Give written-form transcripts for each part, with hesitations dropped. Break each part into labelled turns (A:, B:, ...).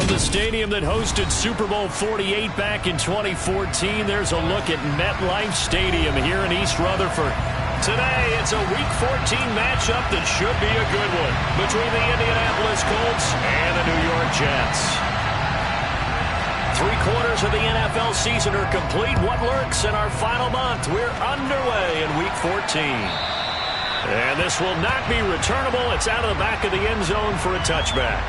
A: From the stadium that hosted Super Bowl 48 back in 2014, there's a look at MetLife Stadium here in East Rutherford. Today, it's a Week 14 matchup that should be a good one between the Indianapolis Colts and the New York Jets. 3/4 of the NFL season are complete. What lurks in our final month? We're underway in Week 14. And this will not be returnable. It's out of the back of the end zone for a touchback.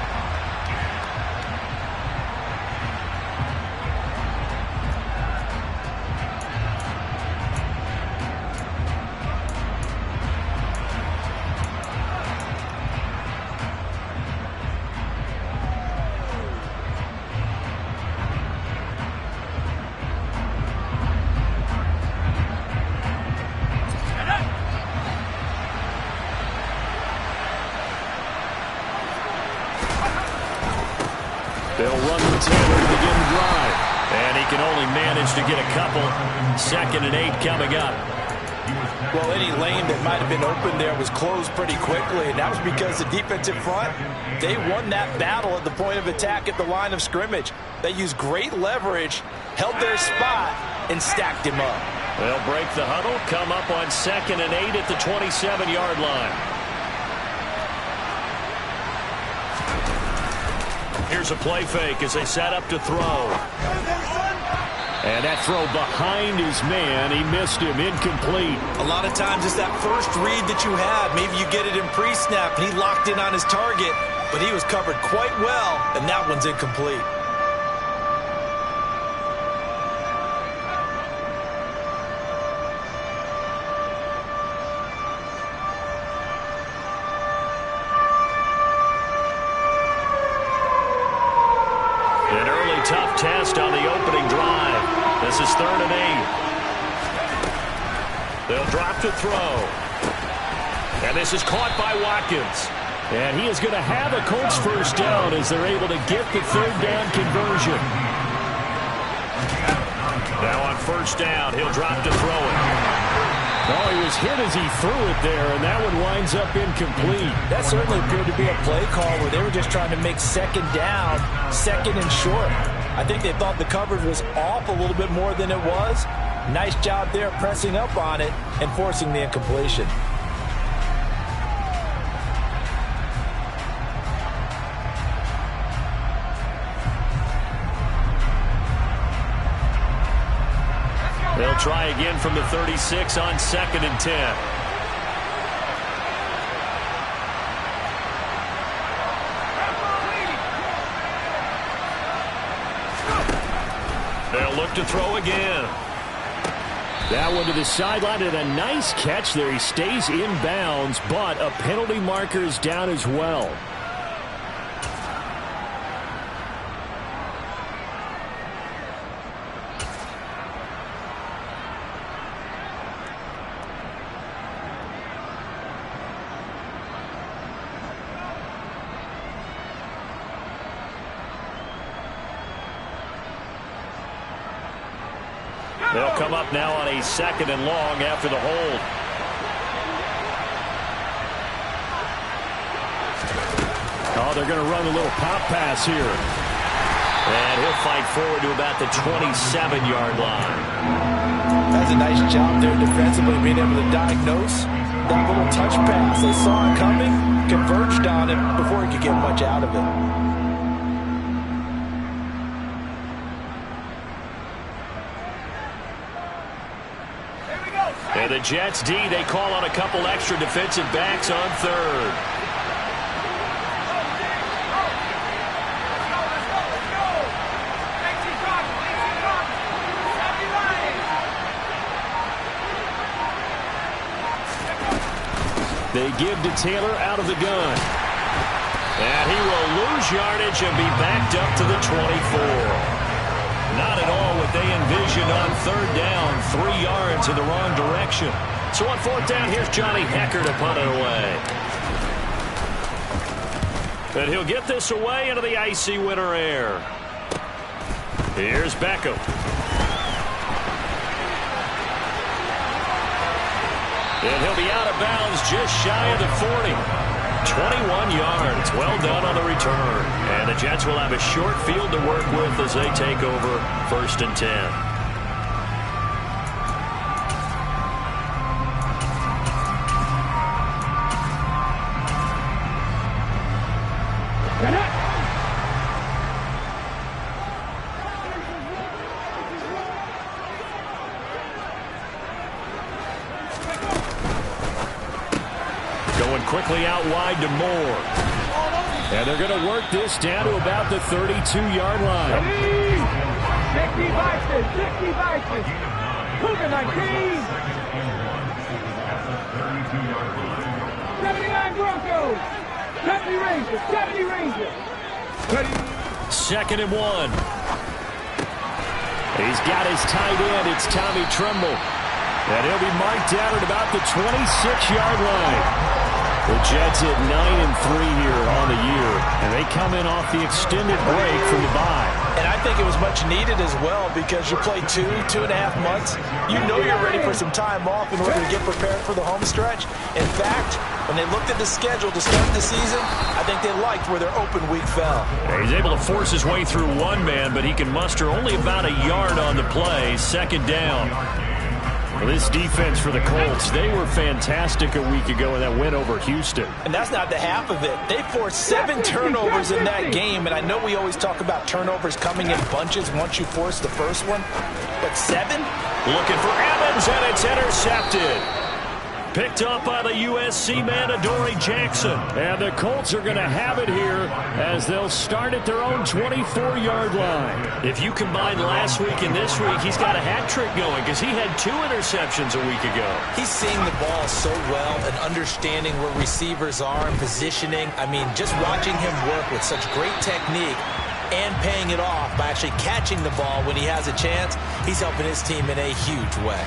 B: They'll run with Taylor to begin the drive. And he can only manage to get a couple. 2nd and 8 coming up.
C: Well, any lane that might have been open there was closed pretty quickly, and that was because the defensive front, they won that battle at the point of attack at the line of scrimmage. They used great leverage, held their spot, and stacked him up.
A: They'll break the huddle, come up on 2nd and 8 at the 27-yard line. Here's a play fake as they set up to throw. And that throw behind his man. He missed him. Incomplete.
C: A lot of times it's that first read that you had. Maybe you get it in pre-snap, and he locked in on his target, but he was covered quite well, and that one's incomplete.
A: Tough test on the opening drive. This is 3rd and 8. They'll drop to throw. And this is caught by Watkins. And he is going to have a Colts first down as they're able to get the 3rd down conversion. Now on 1st down, he'll drop to throw it. Oh, he was hit as he threw it there, and that one winds up incomplete.
C: That certainly appeared to be a play call where they were just trying to make 2nd down, 2nd and short. I think they thought the coverage was off a little bit more than it was. Nice job there pressing up on it and forcing the incompletion.
A: They'll try again from the 36 on 2nd and 10. They'll look to throw again.
B: That one to the sideline and a nice catch there. He stays in bounds, but a penalty marker is down as well.
A: They'll come up now on a 2nd and long after the hold.
B: Oh, they're going to run a little pop pass here.
A: And he'll fight forward to about the 27-yard line.
C: That's a nice job there defensively, being able to diagnose that little touch pass. They saw it coming, converged on it before he could get much out of it.
A: And the Jets D, they call on a couple extra defensive backs on 3rd.
B: They give to Taylor out of the gun.
A: And he will lose yardage and be backed up to the 24. Not at all what they envisioned on 3rd down. 3 yards in the wrong direction. So on 4th down, here's Johnny Hekker to punt it away. And he'll get this away into the icy winter air. Here's Beckham. And he'll be out of bounds just shy of the 40. 21 yards. Well done on the return. And the Jets will have a short field to work with as they take over 1st and 10. Going quickly out wide to Moore. And they're going to work this down to about the 32-yard line.
D: 60 Vikings, 60 Vikings. Cougar 19. 79 Broncos. 70 Rangers, 70 Rangers.
A: 2nd and 1. He's got his tight end. It's Tommy Tremble. And he'll be marked down at about the 26-yard line. The Jets at 9-3 here on the year, and they come in off the extended break from the bye.
C: And I think it was much needed as well because you play 2.5 months. You know you're ready for some time off in order to get prepared for the home stretch. In fact, when they looked at the schedule to start the season, I think they liked where their open week fell.
A: He's able to force his way through one man, but he can muster only about a yard on the play. 2nd down. Well, this defense for the Colts, they were fantastic a week ago in that win over Houston.
C: And that's not the half of it. They forced 7 turnovers in that game, and I know we always talk about turnovers coming in bunches once you force the first one, but 7?
A: Looking for Evans, and it's intercepted. Picked up by the USC man, Adoree Jackson. And the Colts are going to have it here as they'll start at their own 24-yard line. If you combine last week and this week, he's got a hat trick going because he had 2 interceptions a week ago.
C: He's seeing the ball so well and understanding where receivers are and positioning. I mean, just watching him work with such great technique and paying it off by actually catching the ball when he has a chance, he's helping his team in a huge way.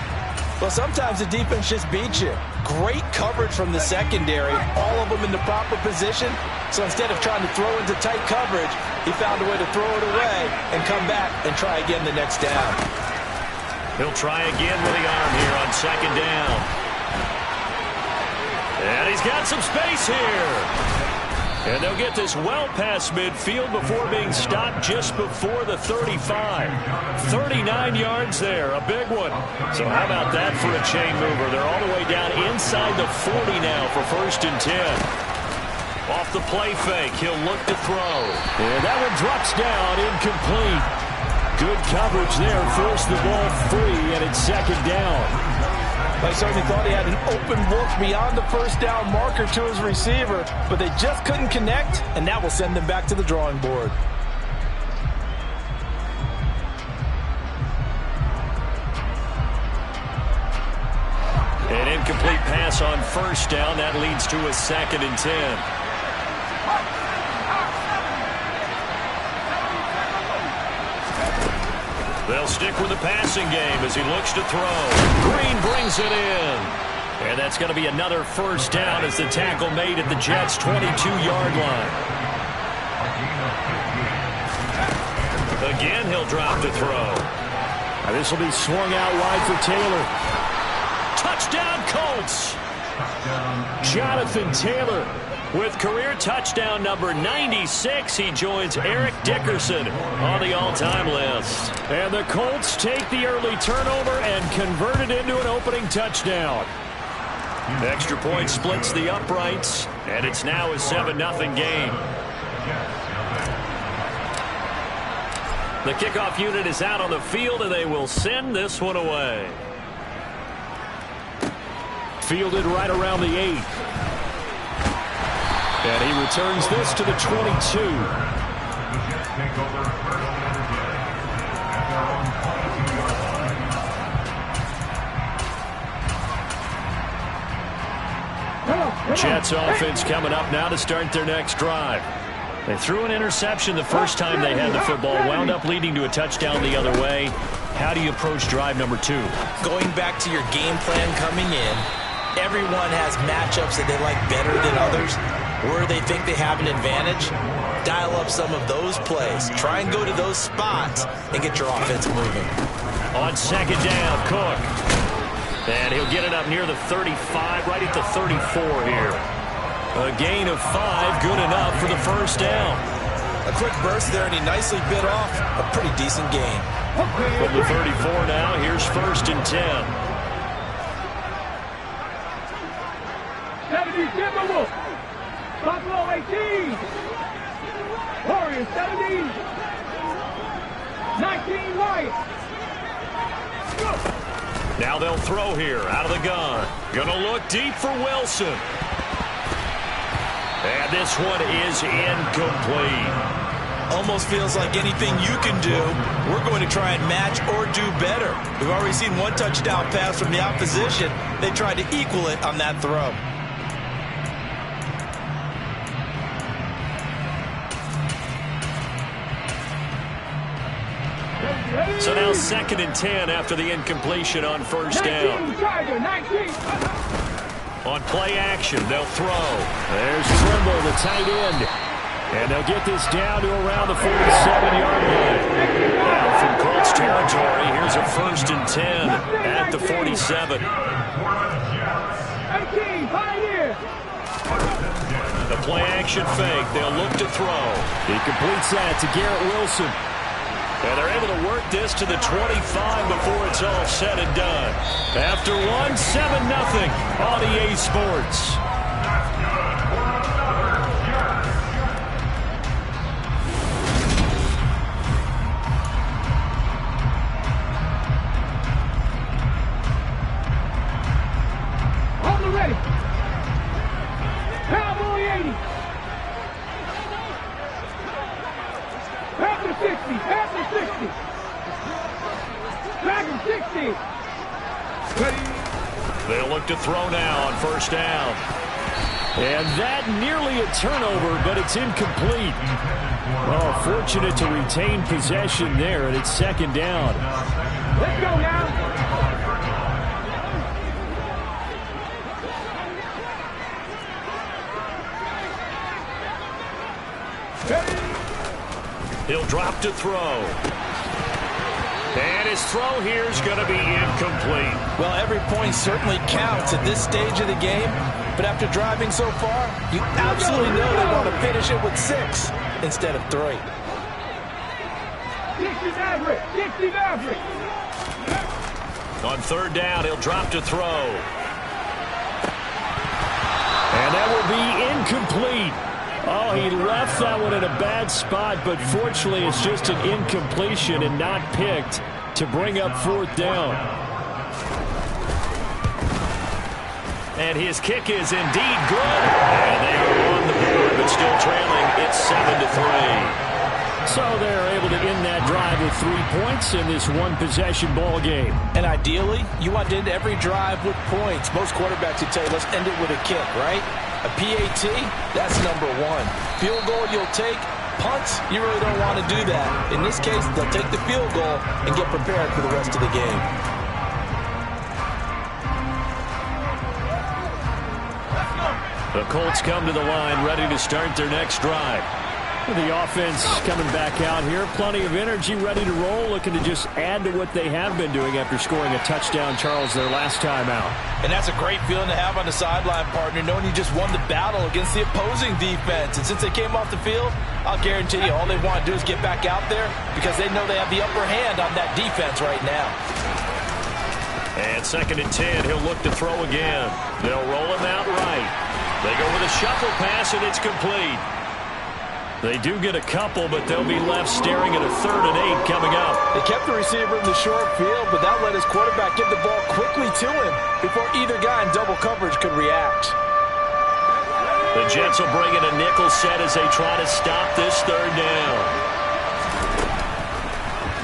C: Well, sometimes the defense just beats you. Great coverage from the secondary, all of them in the proper position. So instead of trying to throw into tight coverage, he found a way to throw it away and come back and try again the next down.
A: He'll try again with the arm here on 2nd down. And he's got some space here. And they'll get this well past midfield before being stopped just before the 35. 39 yards there, a big one. So how about that for a chain mover? They're all the way down inside the 40 now for 1st and 10. Off the play fake, he'll look to throw. And that one drops down, incomplete. Good coverage there, forced the ball free, and it's 2nd down.
C: I certainly thought he had an open look beyond the 1st down marker to his receiver, but they just couldn't connect, and that will send them back to the drawing board.
A: An incomplete pass on 1st down. That leads to a 2nd and 10. They'll stick with the passing game as he looks to throw. Green brings it in. And that's going to be another 1st down as the tackle made at the Jets' 22-yard line. Again, he'll drop to throw. Now this will be swung out wide for Taylor. Touchdown, Colts! Jonathan Taylor with career touchdown number 96. He joins Eric Dickerson on the all-time list. And the Colts take the early turnover and convert it into an opening touchdown. Extra point splits the uprights, and it's now a 7-0 game. The kickoff unit is out on the field, and they will send this one away. Fielded right around the 8. And he returns this to the 22. Jets offense coming up now to start their next drive. They threw an interception the first time they had the football, wound up leading to a touchdown the other way. How do you approach drive number 2?
C: Going back to your game plan coming in, everyone has matchups that they like better than others. Where they think they have an advantage, dial up some of those plays. Try and go to those spots and get your offense moving.
A: On 2nd down, Cook. And he'll get it up near the 35, right at the 34 here. A gain of 5, good enough for the first down.
C: A quick burst there, and he nicely bit off a pretty decent gain.
A: From the 34 now, here's 1st and 10.
D: 70 Timberwolves. Buffalo 18. Warriors 70. 19 Lions.
A: Now they'll throw here out of the gun. Gonna look deep for Wilson. And this one is incomplete.
C: Almost feels like anything you can do, we're going to try and match or do better. We've already seen one touchdown pass from the opposition. They tried to equal it on that throw.
A: So now 2nd and 10 after the incompletion on 1st down.
D: 19.
A: On play action, they'll throw. There's Trimble, the tight end. And they'll get this down to around the 47-yard line. Now from Colts territory, here's a 1st and 10 at the 47.
D: 18, Pioneer.
A: The play action fake, they'll look to throw. He completes that to Garrett Wilson. And they're able to work this to the 25 before it's all said and done. After one, 7-0 on EA Sports.
D: On the ready. Cowboy 80. After 60. After 60. Dragon 60. Ready.
A: They'll look to throw now on 1st down. And that nearly a turnover, but it's incomplete. Oh, fortunate to retain possession there, and it's 2nd down.
D: Let's go now.
A: He'll drop to throw. And his throw here is going to be incomplete.
C: Well, every point certainly counts at this stage of the game, but after driving so far, you absolutely know they want to finish it with 6 instead of 3.
D: 60 Maverick. 60 Maverick.
A: On 3rd down, he'll drop to throw. And that will be incomplete. Oh, he left that one in a bad spot, but fortunately it's just an incompletion and not picked to bring up 4th down. And his kick is indeed good. And they are on the board, but still trailing. It's 7-3. So they're able to end that drive with 3 points in this one-possession ball game.
C: And ideally, you want to end every drive with points. Most quarterbacks would tell you, let's end it with a kick, right? A PAT, that's number 1. Field goal you'll take. Punts, you really don't want to do that. In this case, they'll take the field goal and get prepared for the rest of the game.
A: The Colts come to the line ready to start their next drive. The offense coming back out here. Plenty of energy, ready to roll, looking to just add to what they have been doing after scoring a touchdown, Charles, their last time out.
C: And that's a great feeling to have on the sideline, partner, knowing you just won the battle against the opposing defense. And since they came off the field, I'll guarantee you all they want to do is get back out there because they know they have the upper hand on that defense right now.
A: And 2nd and 10, he'll look to throw again. They'll roll him out right. They go with a shuffle pass, and it's complete. They do get a couple, but they'll be left staring at a 3rd and 8 coming up.
C: They kept the receiver in the short field, but that let his quarterback get the ball quickly to him before either guy in double coverage could react.
A: The Jets will bring in a nickel set as they try to stop this 3rd down.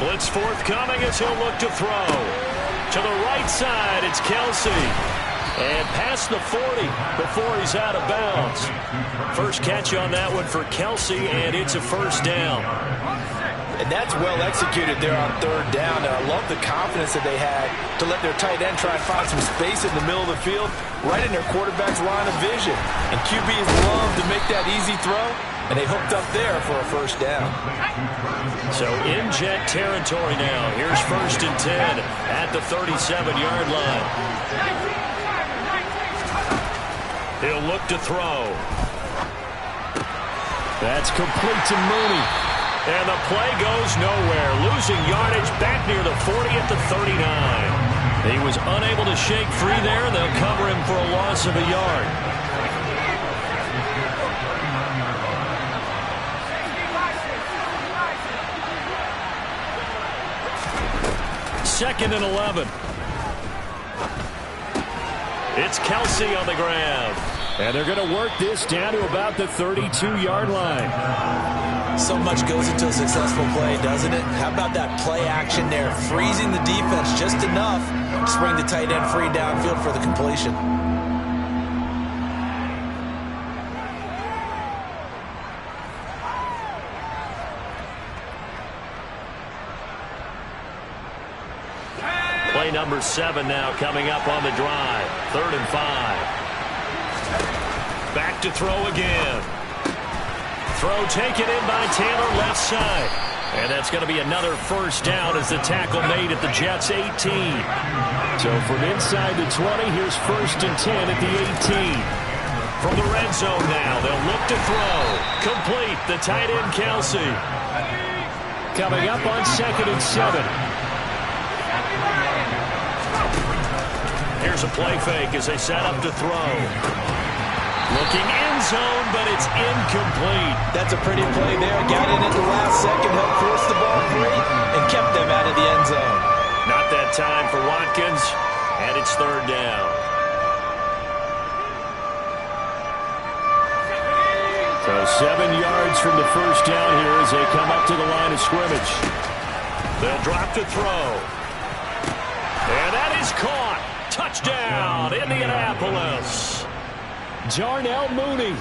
A: Blitz forthcoming as he'll look to throw. To the right side, it's Kelsey. And past the 40 before he's out of bounds. First catch on that one for Kelsey, and it's a 1st down.
C: And that's well executed there on 3rd down. And I love the confidence that they had to let their tight end try and find some space in the middle of the field, right in their quarterback's line of vision. And QBs love to make that easy throw, and they hooked up there for a 1st down.
A: So in Jet territory now. Here's 1st and 10 at the 37-yard line. He'll look to throw.
B: That's complete to Mooney.
A: And the play goes nowhere. Losing yardage back near the 40 at the 39. He was unable to shake free there. They'll cover him for a loss of a yard. Second and 11. It's Kelsey on the grab.
B: And they're going to work this down to about the 32-yard line.
C: So much goes into a successful play, doesn't it? How about that play action there? Freezing the defense just enough to bring the tight end free downfield for the completion.
A: Play number 7 now coming up on the drive. 3rd and 5. Back to throw again. Throw taken in by Taylor left side. And that's going to be another first down as the tackle made at the Jets' 18.
B: So from inside the 20, here's 1st and 10 at the 18.
A: From the red zone now, they'll look to throw. Complete, the tight end Kelsey.
B: Coming up on 2nd and 7.
A: Here's a play fake as they set up to throw. Looking end zone, but it's incomplete.
C: That's a pretty play there. Got in at the last second, helped force the ball free, and kept them out of the end zone.
A: Not that time for Watkins, and it's 3rd down.
B: So 7 yards from the first down here as they come up to the line of scrimmage.
A: They'll drop to throw. And that is caught. Touchdown, Indianapolis.
B: Darnell Mooney.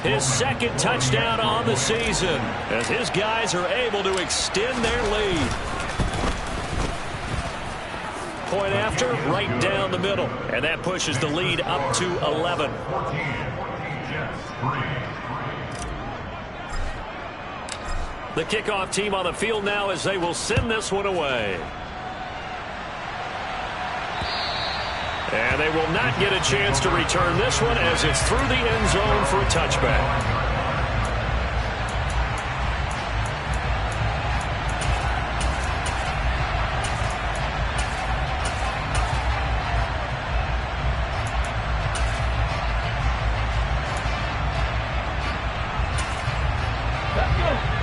A: His 2nd touchdown on the season as his guys are able to extend their lead. Point after, right down the middle. And that pushes the lead up to 11. The kickoff team on the field now as they will send this one away. And they will not get a chance to return this one as it's through the end zone for a touchback.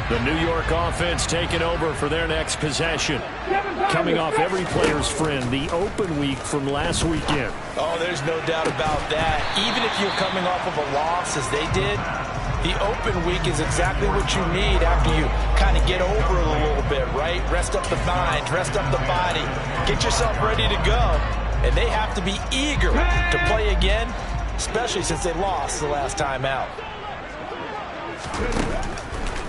A: The New York offense taking over for their next possession. Coming off every player's friend, the open week from last weekend.
C: Oh, there's no doubt about that. Even if you're coming off of a loss as they did, the open week is exactly what you need after you kind of get over it a little bit, right? Rest up the mind, rest up the body, get yourself ready to go. And they have to be eager to play again, especially since they lost the last time out.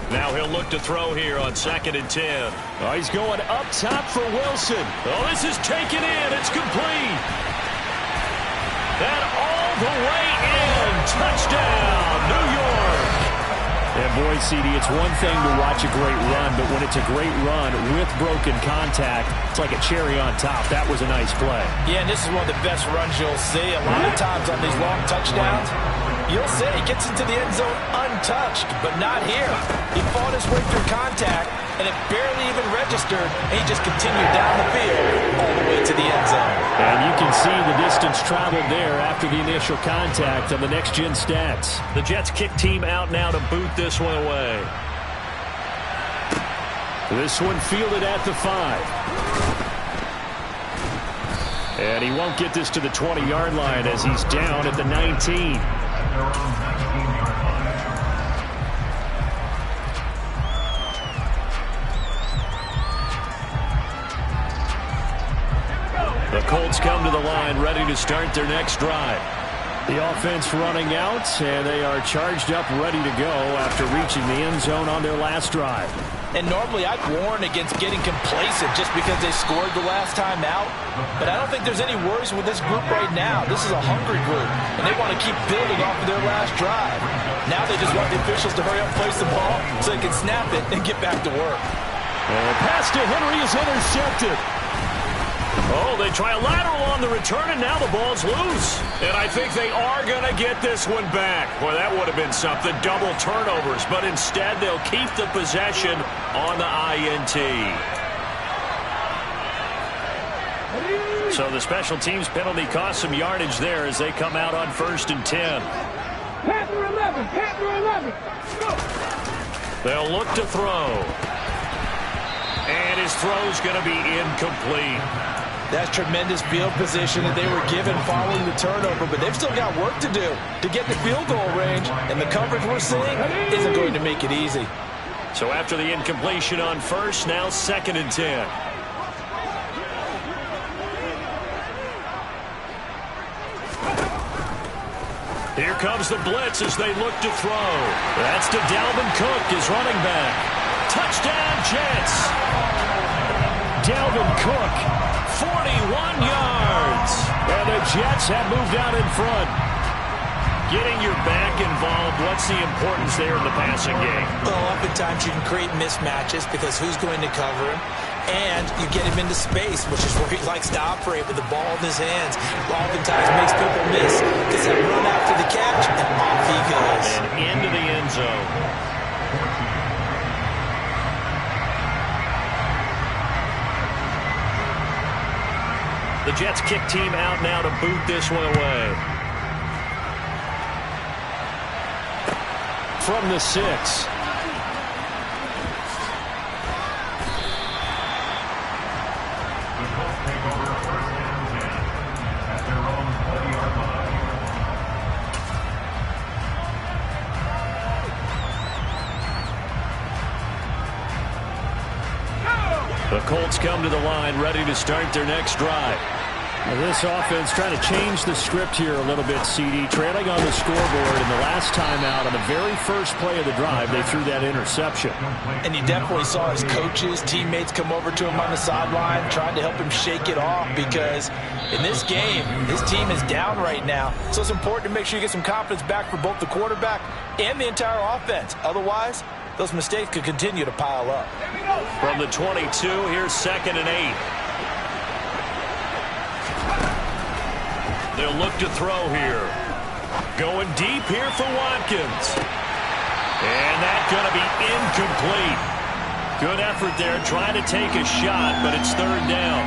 A: Now he'll look to throw here on 2nd and 10.
B: Oh, he's going up top for Wilson.
A: Oh, this is taken in. It's complete. And all the way in. Touchdown, New York.
B: And boy, CD, it's one thing to watch a great run, but when it's a great run with broken contact, it's like a cherry on top. That was a nice play.
C: Yeah, and this is one of the best runs you'll see. A lot of times on these long touchdowns, you'll say he gets into the end zone untouched, but not here. He fought his way through contact, and it barely even registered, and he just continued down the field all the way to the end zone.
B: And you can see the distance traveled there after the initial contact on the next-gen stats.
A: The Jets kick team out now to boot this one away.
B: This one fielded at the 5. And he won't get this to the 20-yard line as he's down at the 19.
A: The Colts come to the line ready to start their next drive.
B: The offense running out, and they are charged up, ready to go after reaching the end zone on their last drive.
C: And normally I'd warn against getting complacent just because they scored the last time out. But I don't think there's any worries with this group right now. This is a hungry group, and they want to keep building off of their last drive. Now they just want the officials to hurry up, place the ball, so they can snap it and get back to work.
B: And pass to Henry is intercepted.
A: Oh, they try a lateral on the return, and now the ball's loose. And I think they are going to get this one back. Boy, that would have been something, double turnovers. But instead, they'll keep the possession on the INT. So the special teams penalty cost some yardage there as they come out on 1st and 10.
D: Panther 11, Panther 11. Go.
A: They'll look to throw. And his throw's going to be incomplete.
C: That's tremendous field position that they were given following the turnover, but they've still got work to do to get the field goal range, and the coverage we're seeing isn't going to make it easy.
A: So after the incompletion on 1st, now 2nd and 10. Here comes the blitz as they look to throw. That's to Dalvin Cook, his running back. Touchdown, Jets. Dalvin Cook, 41 yards. And the Jets have moved out in front. Getting your back involved, what's the importance there in the passing game?
C: Well, oftentimes you can create mismatches because who's going to cover him? And you get him into space, which is where he likes to operate with the ball in his hands. Oftentimes makes people miss. Gets that run after the catch, and off he goes.
A: And into the end zone. The Jets kick team out now to boot this one away. From the 6. The Colts come to the line, ready to start their next drive.
B: This offense trying to change the script here a little bit, CD. Trailing on the scoreboard, and the last time out on the very first play of the drive, they threw that interception.
C: And you definitely saw his coaches, teammates come over to him on the sideline, trying to help him shake it off because in this game, his team is down right now. So it's important to make sure you get some confidence back for both the quarterback and the entire offense. Otherwise, those mistakes could continue to pile up.
A: From the 22, here's 2nd and 8. They'll look to throw here. Going deep here for Watkins. And that's going to be incomplete. Good effort there, trying to take a shot, but it's 3rd down.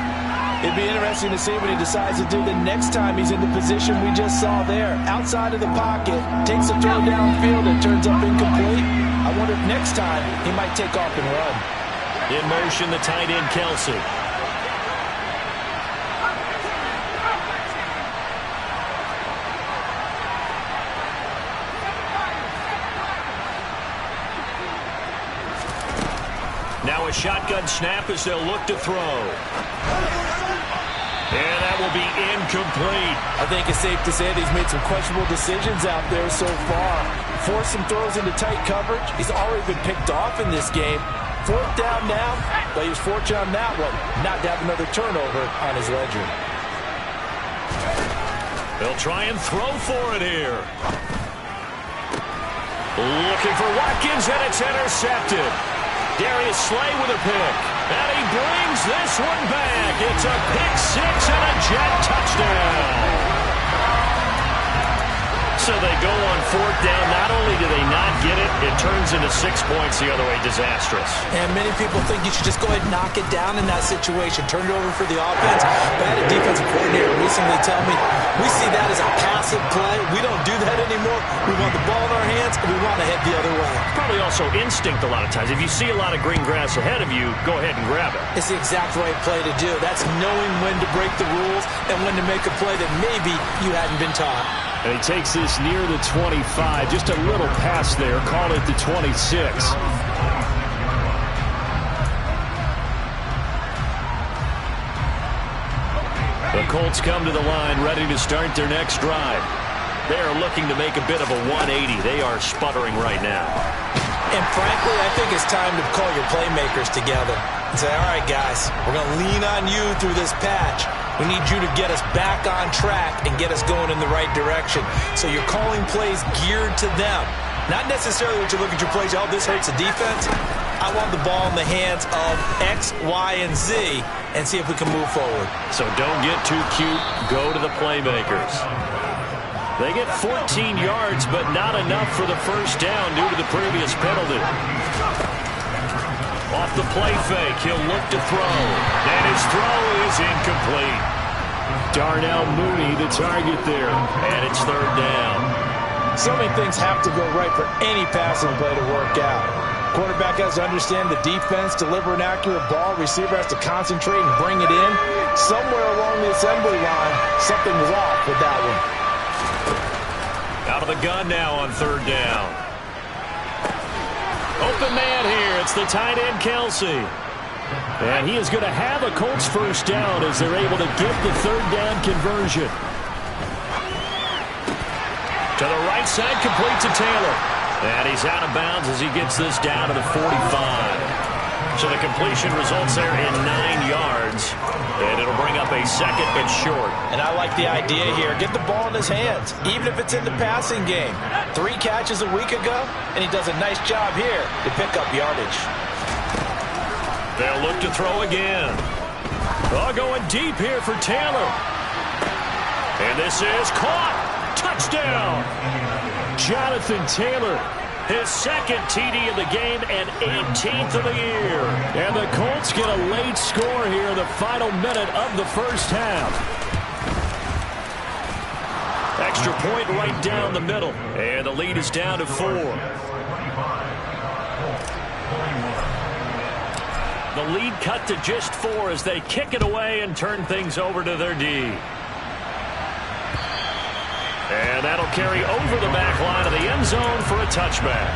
C: It'd be interesting to see what he decides to do the next time he's in the position we just saw there. Outside of the pocket, takes a throw downfield and turns up incomplete. I wonder if next time he might take off and run.
A: In motion, the tight end, Kelsey. Now a shotgun snap as they'll look to throw. And that will be incomplete.
C: I think it's safe to say that he's made some questionable decisions out there so far. Forced some throws into tight coverage. He's already been picked off in this game. 4th down now, but he was fortunate on that one, not to have another turnover on his ledger.
A: They'll try and throw for it here. Looking for Watkins, and it's intercepted. Darius Slay with a pick. And he brings this one back. It's a pick 6 and a Jet touchdown. So they go on 4th down. Not only do they not get it, it turns into 6 points the other way. Disastrous.
C: And many people think you should just go ahead and knock it down in that situation. Turn it over for the offense. But I had a defensive coordinator recently tell me, we see that as a passive play. We don't do that anymore. We want the ball in our hands, and we want to head the other way.
A: Probably also instinct a lot of times. If you see a lot of green grass ahead of you, go ahead and grab it.
C: It's the exact right play to do. That's knowing when to break the rules and when to make a play that maybe you hadn't been taught.
B: And he takes this near the 25. Just a little pass there. Call it the 26. The Colts come to the line ready to start their next drive. They are looking to make a bit of a 180. They are sputtering right now.
C: And frankly, I think it's time to call your playmakers together and say, all right, guys, we're going to lean on you through this patch. We need you to get us back on track and get us going in the right direction. So you're calling plays geared to them. Not necessarily what you look at your plays, oh, this hurts the defense. I want the ball in the hands of X, Y, and Z and see if we can move forward.
A: So don't get too cute. Go to the playmakers. They get 14 yards, but not enough for the first down due to the previous penalty. Off the play fake, he'll look to throw. And his throw is incomplete.
B: Darnell Mooney, the target there.
A: And it's third down.
C: So many things have to go right for any passing play to work out. Quarterback has to understand the defense, deliver an accurate ball. Receiver has to concentrate and bring it in. Somewhere along the assembly line, something was off with that one.
A: Out of the gun now on third down. Open man here. It's the tight end, Kelsey.
B: And he is going to have a Colts first down as they're able to get the third down conversion.
A: To the right side, complete to Taylor. And he's out of bounds as he gets this down to the 45. So the completion results there in 9 yards. And it'll bring up a second and short.
C: And I like the idea here. Get the ball in his hands, even if it's in the passing game. 3 catches a week ago, and he does a nice job here to pick up yardage.
A: They'll look to throw again. Oh, going deep here for Taylor. And this is caught. Touchdown.
B: Jonathan Taylor,
A: his second TD of the game and 18th of the year.
B: And the Colts get a late score here in the final minute of the first half.
A: Extra point right down the middle. And the lead is down to 4. The lead cut to just 4 as they kick it away and turn things over to their D. And that'll carry over the back line of the end zone for a touchback.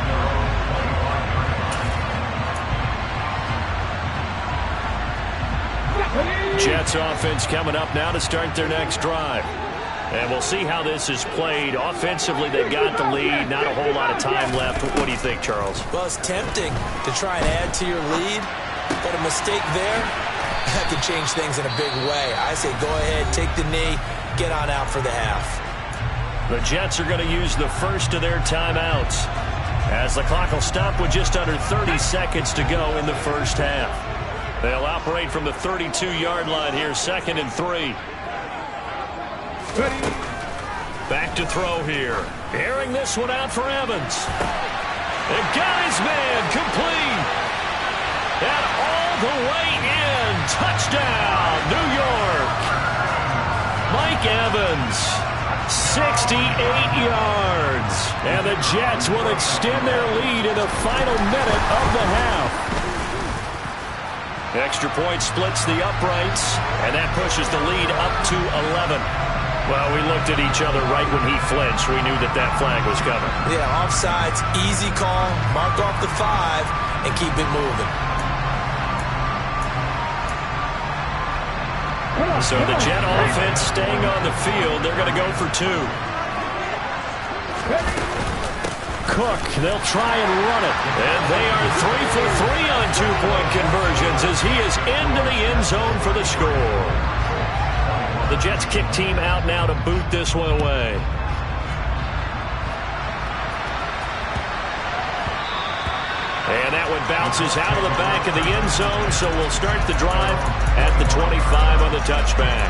A: Jets offense coming up now to start their next drive. And we'll see how this is played. Offensively, they've got the lead. Not a whole lot of time left. What do you think, Charles?
C: Well, it's tempting to try and add to your lead, but a mistake there, that can change things in a big way. I say go ahead, take the knee, get on out for the half.
A: The Jets are going to use the first of their timeouts as the clock will stop with just under 30 seconds to go in the first half. They'll operate from the 32-yard line here, 2nd and 3. Back to throw here. Airing this one out for Evans. And got his man complete. And all the way in. Touchdown, New York. Mike Evans. 68 yards.
B: And the Jets will extend their lead in the final minute of the half.
A: Extra point splits the uprights, and that pushes the lead up to 11. Well, we looked at each other right when he flinched. We knew that flag was coming.
C: Yeah, offsides, easy call. Mark off the 5 and keep it moving.
A: So the Jet offense staying on the field. They're going to go for 2.
B: Cook, they'll try and run it.
A: And they are 3 for 3 on 2-point conversions as he is into the end zone for the score. The Jets kick team out now to boot this one away. And that one bounces out of the back of the end zone, so we'll start the drive at the 25 on the touchback.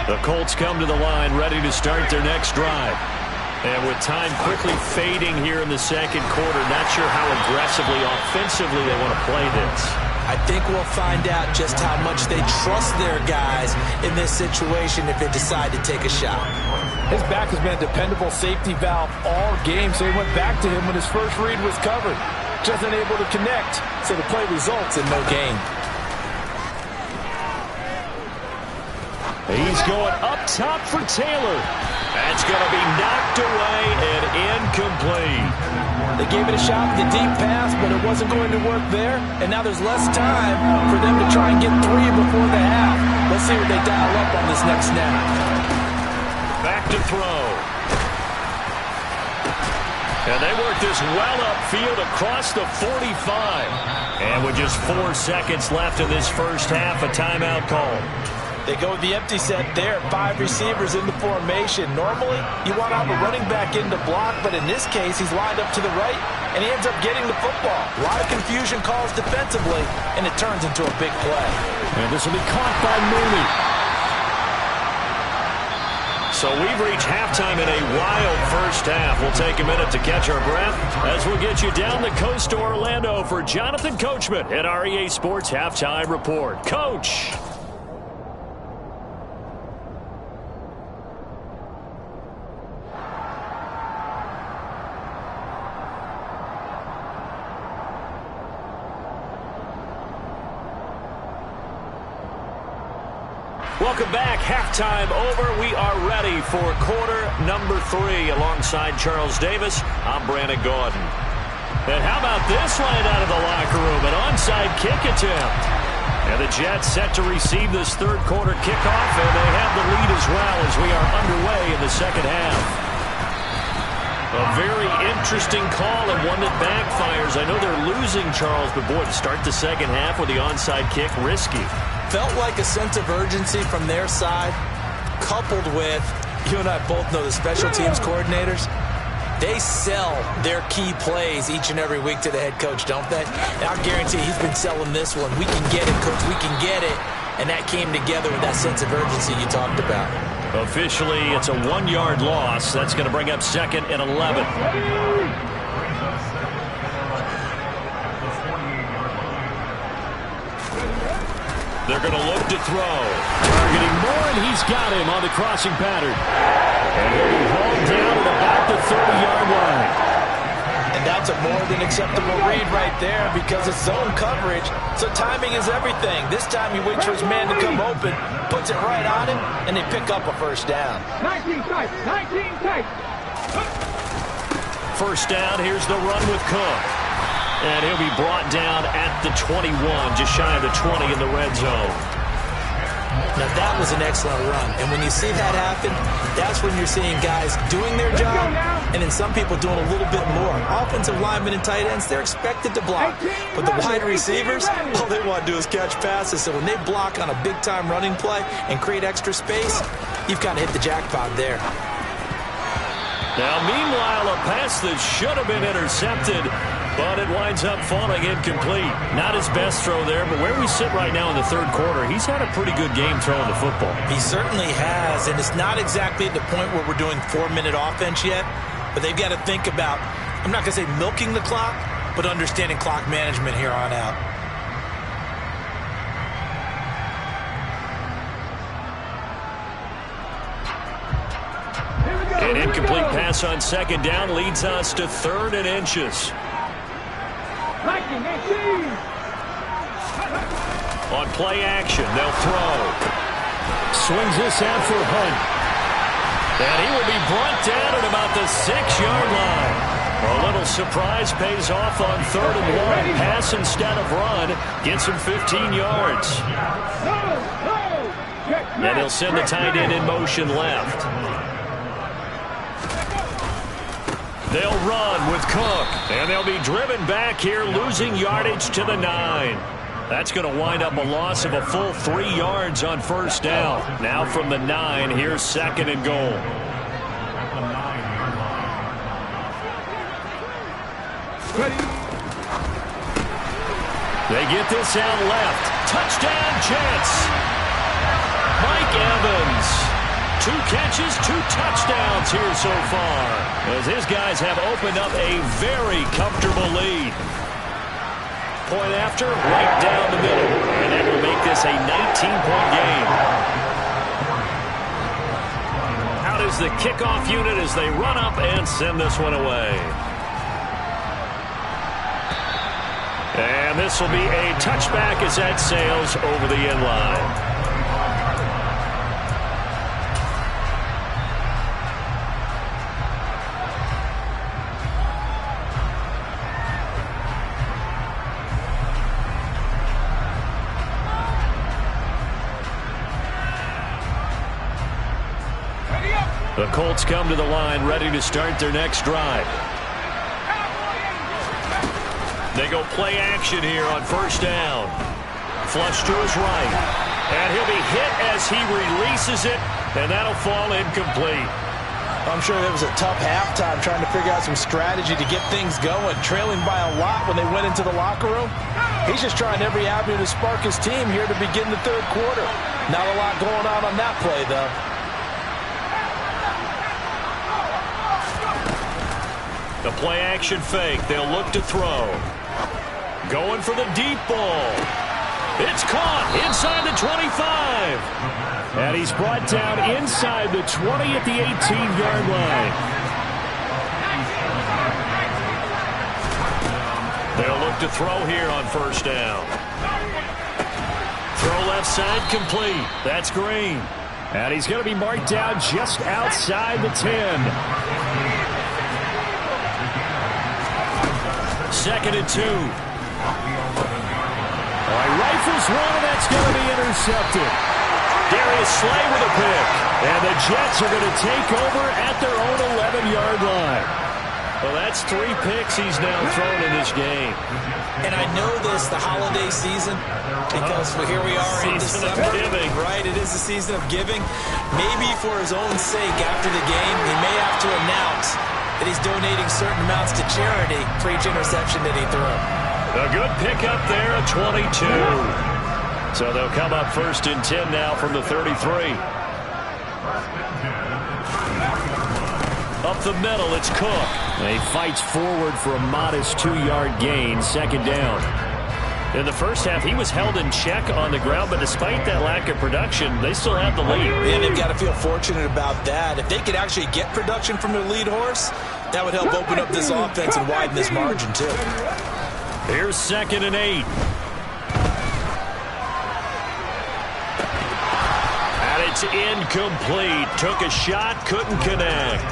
A: The Colts come to the line ready to start their next drive. And with time quickly fading here in the second quarter, not sure how aggressively, offensively they want to play this.
C: I think we'll find out just how much they trust their guys in this situation if they decide to take a shot. His back has been a dependable safety valve all game, so he went back to him when his first read was covered. Just unable to connect, so the play results in no gain.
B: He's going up top for Taylor.
A: That's going to be knocked away and incomplete.
C: They gave it a shot with the deep pass, but it wasn't going to work there. And now there's less time for them to try and get 3 before the half. Let's see what they dial up on this next snap.
A: Back to throw. And they work this well upfield across the 45. And with just 4 seconds left in this first half, a timeout call.
C: They go with the empty set there, 5 receivers in the formation. Normally, you want to have a running back in to block, but in this case, he's lined up to the right, and he ends up getting the football. A lot of confusion calls defensively, and it turns into a big play.
B: And this will be caught by Mooney.
A: So we've reached halftime in a wild first half. We'll take a minute to catch our breath as we'll get you down the coast to Orlando for Jonathan Coachman at our EA Sports Halftime Report. Coach. Welcome back. Halftime over. We are ready for quarter number 3 alongside Charles Davis. I'm Brandon Gaudin. And how about this line out of the locker room? An onside kick attempt. And the Jets set to receive this third quarter kickoff, and they have the lead as well as we are underway in the second half. A very interesting call and one that backfires. I know they're losing, Charles, but boy, to start the second half with the onside kick, risky.
C: Felt like a sense of urgency from their side, coupled with, you and I both know the special teams coordinators, they sell their key plays each and every week to the head coach, don't they? And I guarantee he's been selling this one. We can get it, coach, we can get it. And that came together with that sense of urgency you talked about.
A: Officially, it's a 1-yard loss. That's going to bring up 2nd and 11. They're going to look to throw. Targeting Moore, and he's got him on the crossing pattern. And he'll be hauled down at about the 30-yard line.
C: And that's a more than acceptable read right there because it's zone coverage, so timing is everything. This time he waits for his man to come open, puts it right on him, and they pick up a first down.
D: 19 tight, 19 tight.
A: First down, here's the run with Cook. And he'll be brought down at the 21, just shy of the 20 in the red zone.
C: Now, that was an excellent run. And when you see that happen, that's when you're seeing guys doing their job and then some people doing a little bit more. Offensive linemen and tight ends, they're expected to block. But the wide receivers, all they want to do is catch passes. So when they block on a big-time running play and create extra space, you've kind of hit the jackpot there.
A: Now, meanwhile, a pass that should have been intercepted, but it winds up falling incomplete. Not his best throw there, but where we sit right now in the third quarter, he's had a pretty good game throwing the football.
C: He certainly has, and it's not exactly at the point where we're doing 4-minute offense yet, but they've got to think about, I'm not going to say milking the clock, but understanding clock management here on out.
A: An incomplete pass on second down leads us to 3rd and inches. On play action, they'll throw.
B: Swings this out for Hunt.
A: And he will be brought down at about the 6-yard line. A little surprise pays off on 3rd and 1. Pass instead of run. Gets him 15 yards. And he'll send the tight end in motion left. They'll run with Cook, and they'll be driven back here, losing yardage to the 9. That's going to wind up a loss of a full 3 yards on first down. Now from the 9, here's 2nd and goal. They get this out left. Touchdown chance. Mike Evans. 2 catches, 2 touchdowns here so far, as his guys have opened up a very comfortable lead. Point after, right down the middle, and that will make this a 19-point game. Out is the kickoff unit as they run up and send this one away. And this will be a touchback as that sails over the end line. The Colts come to the line, ready to start their next drive. They go play action here on first down. Flush to his right. And he'll be hit as he releases it, and that'll fall incomplete.
C: I'm sure it was a tough halftime trying to figure out some strategy to get things going, trailing by a lot when they went into the locker room. He's just trying every avenue to spark his team here to begin the third quarter. Not a lot going on that play, though.
A: The play action fake. They'll look to throw. Going for the deep ball. It's caught inside the 25.
B: And he's brought down inside the 20 at the 18-yard line.
A: They'll look to throw here on first down. Throw left side complete. That's Green.
B: And he's going to be marked down just outside the 10.
A: 2nd and 2.
B: Rifles one, and that's going to be intercepted.
A: Darius Slay with a pick.
B: And the Jets are going to take over at their own 11-yard line.
A: Well, that's 3 picks he's now thrown in this game.
C: And I know this, the holiday season, because here we are in December.
A: Season of giving.
C: Right, it is the season of giving. Maybe for his own sake after the game, he may have to announce that he's donating certain amounts to charity for each interception that he threw.
A: A good pickup there at 22. So they'll come up 1st and 10 now from the 33. Up the middle, it's Cook.
B: He fights forward for a modest 2-yard gain, 2nd down.
A: In the first half, he was held in check on the ground, but despite that lack of production, they still have the lead.
C: Yeah, they've got to feel fortunate about that. If they could actually get production from their lead horse, that would help open up this offense and widen this margin, too.
A: Here's 2nd and 8. And it's incomplete. Took a shot, couldn't connect.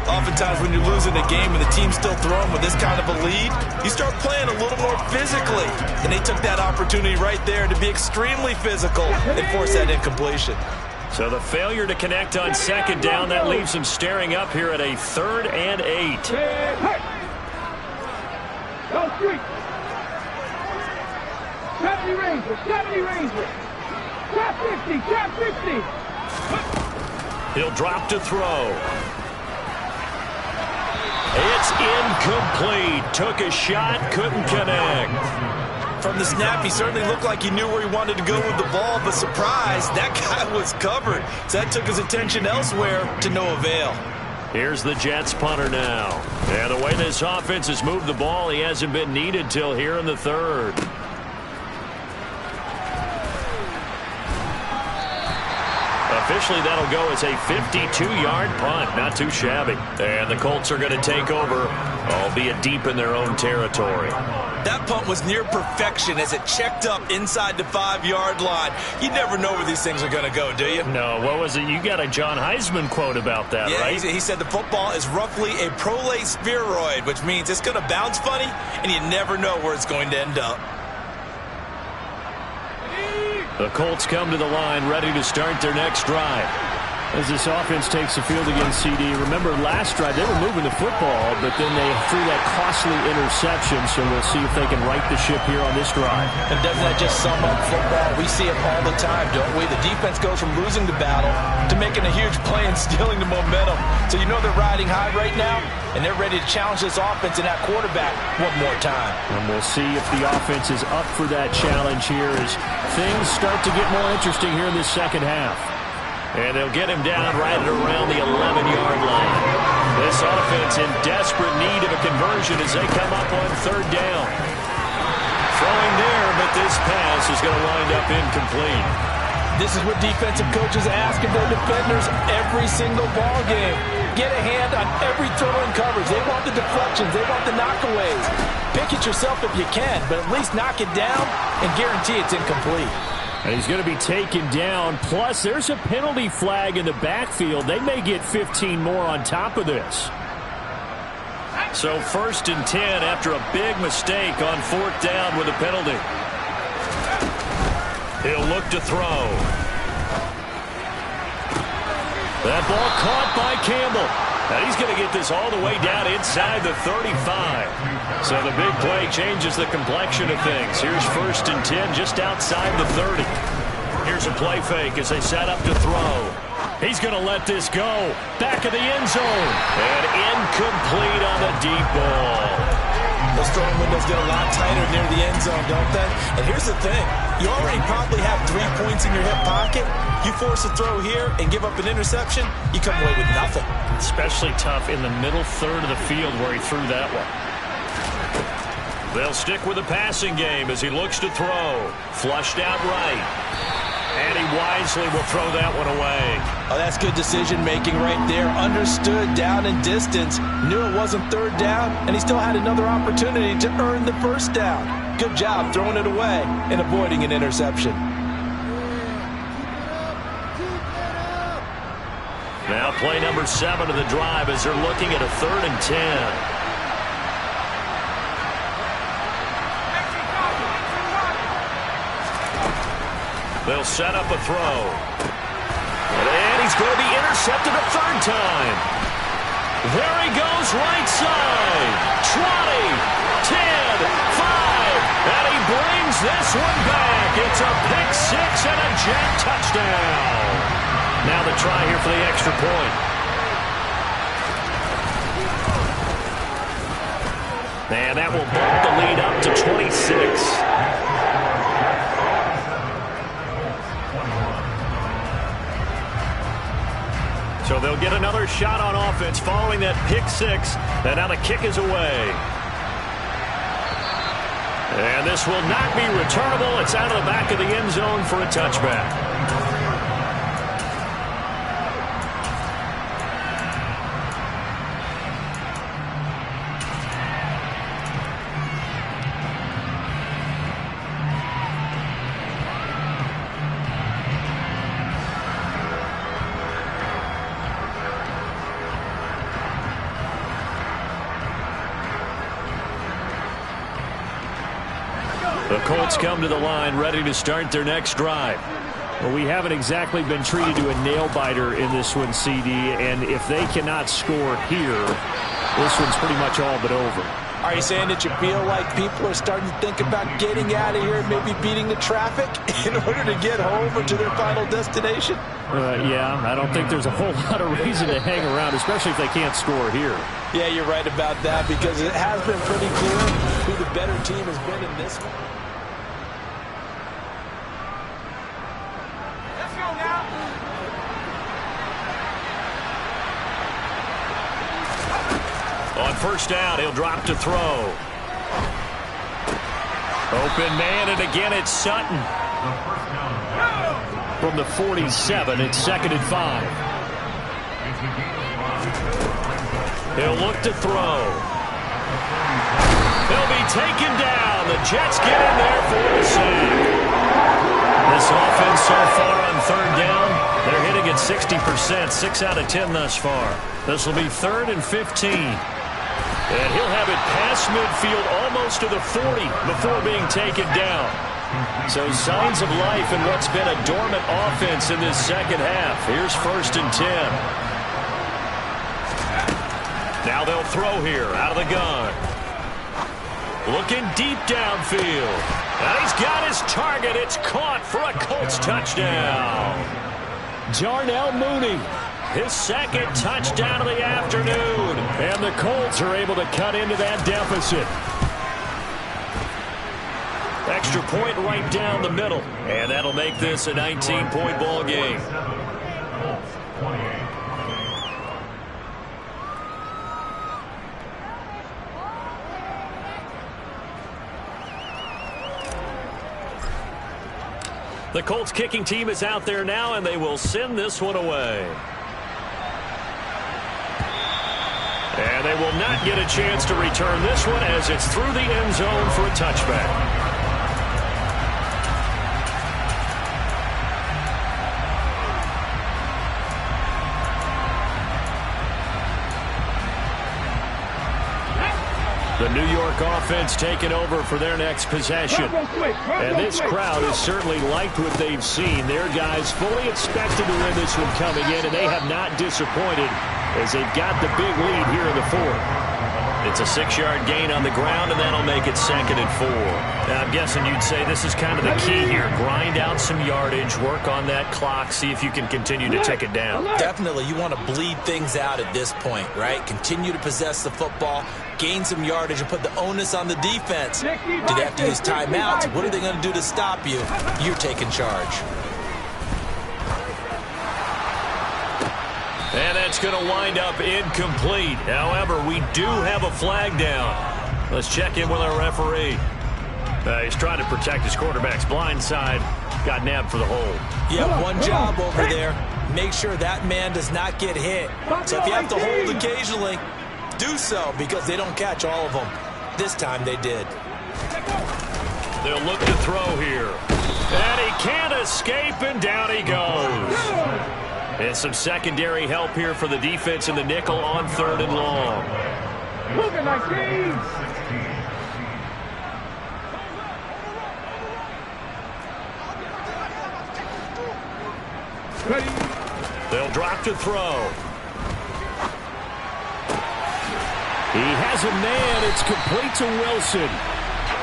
C: Oftentimes when you're losing a game and the team's still throwing with this kind of a lead, you start playing a little more physically. And they took that opportunity right there to be extremely physical and force that incompletion.
A: So the failure to connect on 2nd down, that leaves them staring up here at a 3rd and 8.
D: Go street. 70 Rangers, 70 Rangers. Trap 50, trap 50.
A: He'll drop to throw. It's incomplete. Took a shot, couldn't connect.
C: From the snap, he certainly looked like he knew where he wanted to go with the ball, but surprise, that guy was covered. So that took his attention elsewhere to no avail.
A: Here's the Jets punter now. And the way this offense has moved the ball, he hasn't been needed till here in the 3rd. Officially, that'll go as a 52-yard punt. Not too shabby. And the Colts are going to take over, albeit deep in their own territory.
C: That punt was near perfection as it checked up inside the 5-yard line. You never know where these things are going to go, do you?
A: No, what was it? You got a John Heisman quote about that,
C: yeah,
A: right?
C: He said the football is roughly a prolate spheroid, which means it's going to bounce funny, and you never know where it's going to end up.
B: The Colts come to the line ready to start their next drive. As this offense takes the field against CD, remember last drive they were moving the football, but then they threw that costly interception, so we'll see if they can right the ship here on this drive.
C: And doesn't that just sum up football? We see it all the time, don't we? The defense goes from losing the battle to making a huge play and stealing the momentum. So you know they're riding high right now, and they're ready to challenge this offense and that quarterback one more time.
B: And we'll see if the offense is up for that challenge here as things start to get more interesting here in this second half.
A: And they'll get him down right at around the 11-yard line. This offense in desperate need of a conversion as they come up on 3rd down. Throwing there, but this pass is going to wind up incomplete.
C: This is what defensive coaches ask of their defenders every single ball game. Get a hand on every throw in coverage. They want the deflections. They want the knockaways. Pick it yourself if you can, but at least knock it down and guarantee it's incomplete.
B: And he's going to be taken down. Plus, there's a penalty flag in the backfield. They may get 15 more on top of this.
A: So 1st and 10 after a big mistake on 4th down with a penalty. He'll look to throw. That ball caught by Campbell. And he's going to get this all the way down inside the 35. So the big play changes the complexion of things. Here's 1st and 10 just outside the 30. Here's a play fake as they set up to throw. He's going to let this go. Back of the end zone. And incomplete on the deep ball.
C: Those throwing windows get a lot tighter near the end zone, don't they? And here's the thing. You already probably have 3 points in your hip pocket. You force a throw here and give up an interception, you come away with nothing.
A: Especially tough in the middle third of the field where he threw that one. They'll stick with the passing game as he looks to throw. Flushed out right. And he wisely will throw that one away.
C: Oh, that's good decision-making right there. Understood down and distance. Knew it wasn't third down, and he still had another opportunity to earn the first down. Good job throwing it away and avoiding an interception.
A: Now play number 7 of the drive as they're looking at a 3rd and 10. They'll set up a throw. And he's going to be intercepted a 3rd time. There he goes right side. 20, 10, 5. And he brings this one back. It's a pick 6 and a Jet touchdown. Now the try here for the extra point. And that will bump the lead up to 26. So they'll get another shot on offense following that pick 6. And now the kick is away. And this will not be returnable. It's out of the back of the end zone for a touchback. The Colts come to the line ready to start their next drive.
B: Well, we haven't exactly been treated to a nail-biter in this one, CD, and if they cannot score here, this one's pretty much all but over.
C: Are you saying that you feel like people are starting to think about getting out of here and maybe beating the traffic in order to get home or to their final destination?
B: Yeah, I don't think there's a whole lot of reason to hang around, especially if they can't score here.
C: Yeah, you're right about that because it has been pretty clear who the better team has been in this one.
A: On first down, he'll drop to throw. Open man, and again it's Sutton.
B: From the 47, it's 2nd and 5.
A: He'll look to throw. He'll be taken down. The Jets get in there for the sack. This offense so far on 3rd down, they're hitting at 60%, 6 out of 10 thus far. This will be 3rd and 15. And he'll have it past midfield almost to the 40 before being taken down. So signs of life in what's been a dormant offense in this second half. Here's 1st and 10. Now they'll throw here out of the gun. Looking deep downfield. And he's got his target. It's caught for a Colts touchdown. Darnell Mooney. His 2nd touchdown of the afternoon. And the Colts are able to cut into that deficit. Extra point right down the middle. And that'll make this a 19-point ball game. The Colts kicking team is out there now, and they will send this one away. And they will not get a chance to return this one as it's through the end zone for a touchback. The New York offense taking over for their next possession. And this crowd has certainly liked what they've seen. Their guys fully expected to win this one coming in, and they have not disappointed as they've got the big lead here in the 4th. It's a 6-yard gain on the ground, and that'll make it 2nd and 4. Now, I'm guessing you'd say this is kind of the key here. Grind out some yardage, work on that clock, see if you can continue to take it down.
C: Definitely, you want to bleed things out at this point, right? Continue to possess the football, gain some yardage, and put the onus on the defense. Do they have to use timeouts? What are they going to do to stop you? You're taking charge.
A: And that's going to wind up incomplete. However, we do have a flag down. Let's check in with our referee. He's trying to protect his quarterback's blind side. Got nabbed for the hold.
C: Yeah, one job over there. Make sure that man does not get hit. So if you have to hold occasionally, do so, because they don't catch all of them. This time they did.
A: They'll look to throw here. And he can't escape, and down he goes. And some secondary help here for the defense in the nickel on 3rd and long.
D: Moving like thieves.
A: They'll drop to throw. He has a man. It's complete to Wilson.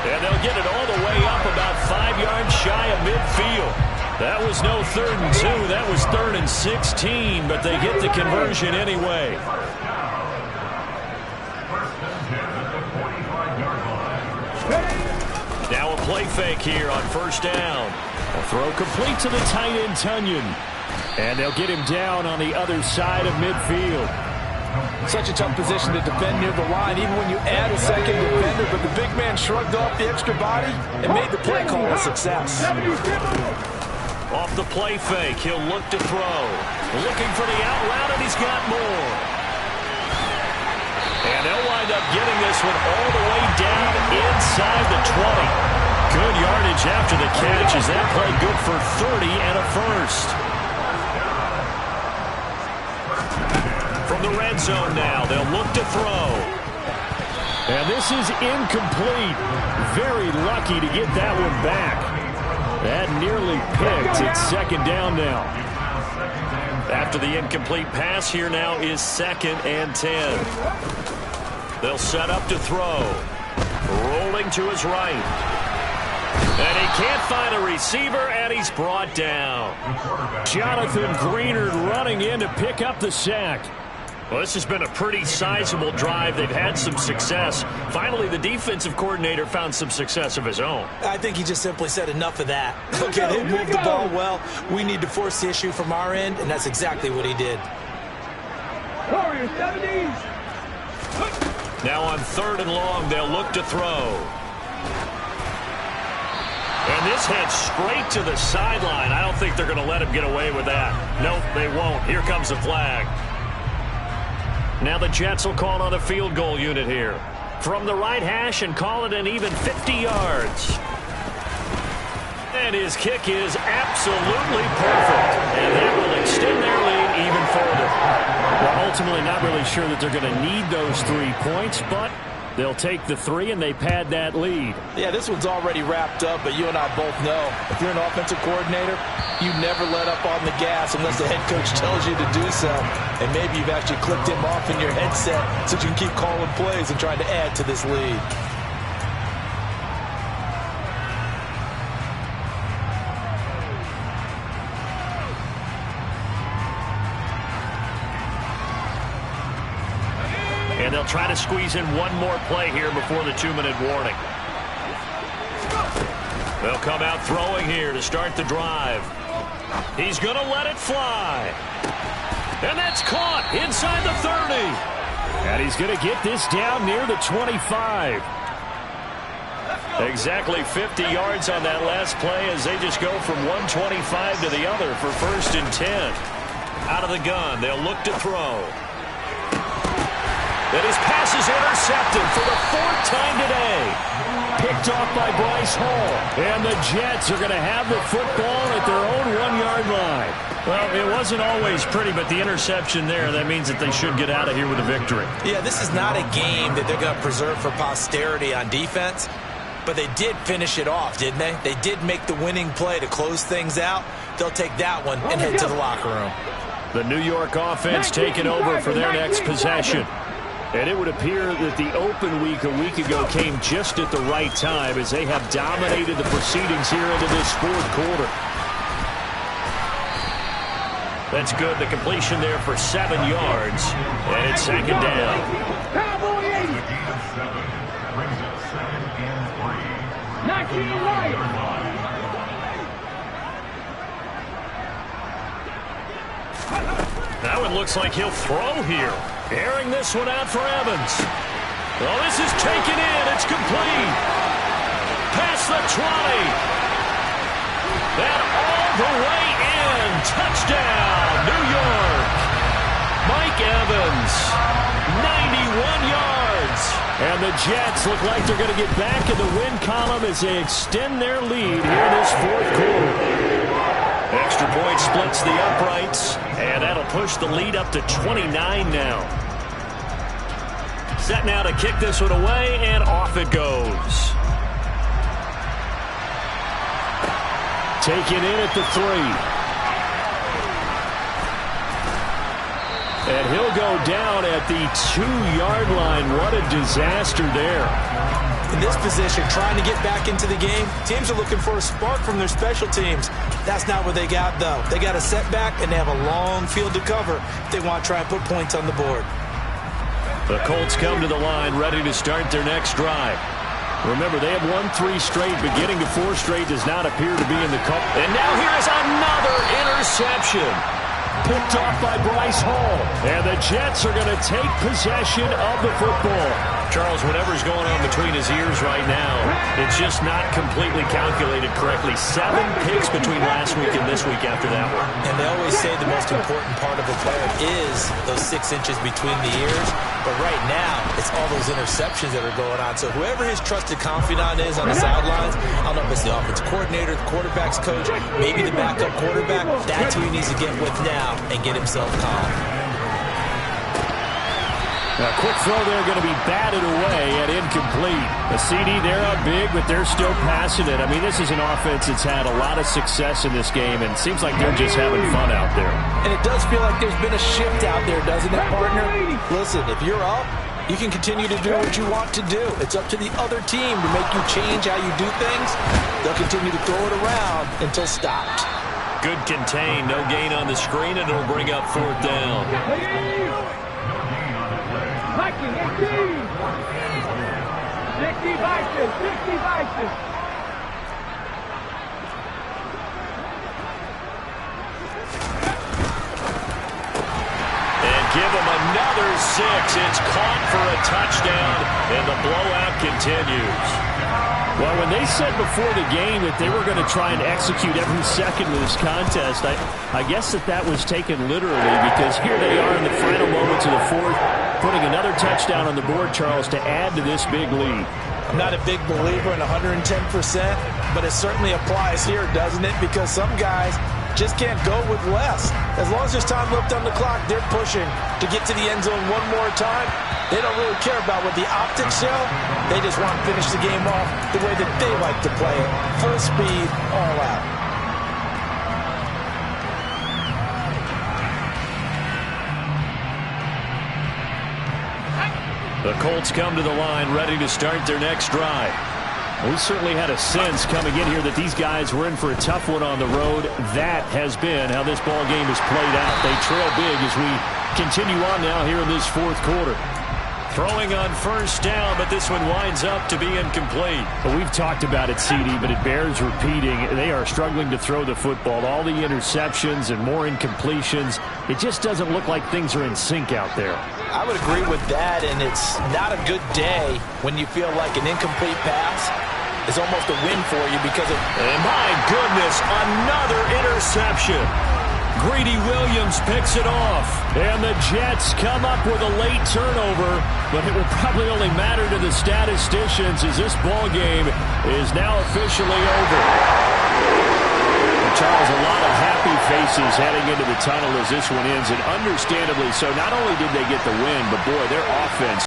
A: And they'll get it all the way up about 5 yards shy of midfield. That was no 3rd and 2. That was 3rd and 16, but they get the conversion anyway. Now a play fake here on 1st down. A throw complete to the tight end, Tunyon. And they'll get him down on the other side of midfield.
C: Such a tough position to defend near the line, even when you add a second defender, but the big man shrugged off the extra body and made the play call a success.
A: Off the play fake, he'll look to throw. Looking for the out route, and he's got more. And they'll wind up getting this one all the way down inside the 20. Good yardage after the catch. Is that play good for 30 and a first? From the red zone now, they'll look to throw. And this is incomplete. Very lucky to get that one back. That nearly picked. It's 2nd down now. After the incomplete pass, here now is 2nd and 10. They'll set up to throw. Rolling to his right. And he can't find a receiver, and he's brought down. Jonathan Greenard running in to pick up the sack. Well, this has been a pretty sizable drive. They've had some success. Finally, the defensive coordinator found some success of his own.
C: I think he just simply said enough of that. Okay, they moved the ball well. We need to force the issue from our end, and that's exactly what he did.
D: Warriors 70s.
A: Now on 3rd and long, they'll look to throw. And this heads straight to the sideline. I don't think they're going to let him get away with that. Nope, they won't. Here comes the flag. Now the Jets will call on a field goal unit here. From the right hash and call it an even 50 yards. And his kick is absolutely perfect. And that will extend their lead even further. Well, ultimately not really sure that they're going to need those 3 points, but they'll take the 3 and they pad that lead.
C: Yeah, this one's already wrapped up, but you and I both know if you're an offensive coordinator, you never let up on the gas unless the head coach tells you to do so. And maybe you've actually clicked him off in your headset so you can keep calling plays and trying to add to this lead.
A: And they'll try to squeeze in one more play here before the 2-minute warning. They'll come out throwing here to start the drive. He's going to let it fly. And that's caught inside the 30. And he's going to get this down near the 25. Exactly 50 yards on that last play as they just go from 125 to the other for 1st and 10. Out of the gun, they'll look to throw. And his pass is intercepted for the 4th time today. Picked off by Bryce Hall. And the Jets are going to have the football at their own 1-yard line. Well, it wasn't always pretty, but the interception there, that means that they should get out of here with a victory.
C: Yeah, this is not a game that they're going to preserve for posterity on defense. But they did finish it off, didn't they? They did make the winning play to close things out. They'll take that one and head to the locker room.
A: The New York offense taking over for their next possession.
B: And it would appear that the open week a week ago came just at the right time as they have dominated the proceedings here into this fourth quarter.
A: That's good. The completion there for 7 yards. And it's second down.
D: Cowboy 80. 19 Lions.
A: That one looks like he'll throw here. Airing this one out for Evans. Well, this is taken in. It's complete. Past the 20. And all the way in. Touchdown, New York. Mike Evans, 91 yards.
B: And the Jets look like they're going to get back in the win column as they extend their lead here in this fourth quarter.
A: Extra point splits the uprights, and that'll push the lead up to 29 now. Set now to kick this one away, and off it goes.
B: Taken in at the 3. And he'll go down at the 2-yard line. What a disaster there.
C: In this position, trying to get back into the game, teams are looking for a spark from their special teams. That's not what they got, though. They got a setback, and they have a long field to cover if they want to try and put points on the board.
A: The Colts come to the line, ready to start their next drive.
B: Remember, they have won 3 straight. Beginning to 4 straight does not appear to be in the cup.
A: And now here's another interception.
B: Picked off by Bryce Hall. And the Jets are going to take possession of the football.
A: Charles, whatever's going on between his ears right now, it's just not completely calculated correctly. 7 picks between last week and this week after that one.
C: And they always say the most important part of a player is those 6 inches between the ears. But right now, it's all those interceptions that are going on. So whoever his trusted confidant is on the sidelines, I don't know if it's the offensive coordinator, the quarterback's coach, maybe the backup quarterback, that's who he needs to get with now and get himself calm.
B: A quick throw there going to be batted away and incomplete. A CD, they're up big, but they're still passing it. I mean, this is an offense that's had a lot of success in this game, and it seems like they're just having fun out there.
C: And it does feel like there's been a shift out there, doesn't it, partner? Listen, if you're up, you can continue to do what you want to do. It's up to the other team to make you change how you do things. They'll continue to throw it around until stopped.
A: Good contain, no gain on the screen, and it'll bring up 4th down.
D: Viking 18. 60 Vikings. 60 Vikings.
A: And give him another 6. It's caught for a touchdown, and the blowout continues.
B: Well, when they said before the game that they were going to try and execute every second of this contest, I guess that was taken literally, because here they are in the final moments of the fourth, putting another touchdown on the board, Charles, to add to this big lead.
C: I'm not a big believer in 110%, but it certainly applies here, doesn't it? Because some guys just can't go with less. As long as there's time left on the clock, they're pushing to get to the end zone one more time. They don't really care about what the optics show. They just want to finish the game off the way that they like to play it. Full speed, all out.
A: The Colts come to the line, ready to start their next drive.
B: We certainly had a sense coming in here that these guys were in for a tough one on the road. That has been how this ball game has played out. They trail big as we continue on now here in this fourth quarter.
A: Throwing on 1st down, but this one winds up to be incomplete.
B: Well, we've talked about it, CD, but it bears repeating. They are struggling to throw the football. All the interceptions and more incompletions. It just doesn't look like things are in sync out there.
C: I would agree with that, and it's not a good day when you feel like an incomplete pass is almost a win for you because of...
A: And my goodness, another interception.
B: Greedy Williams picks it off. And the Jets come up with a late turnover, but it will probably only matter to the statisticians as this ball game is now officially over. And Charles, a lot of happy faces heading into the tunnel as this one ends, and understandably so. Not only did they get the win, but boy, their offense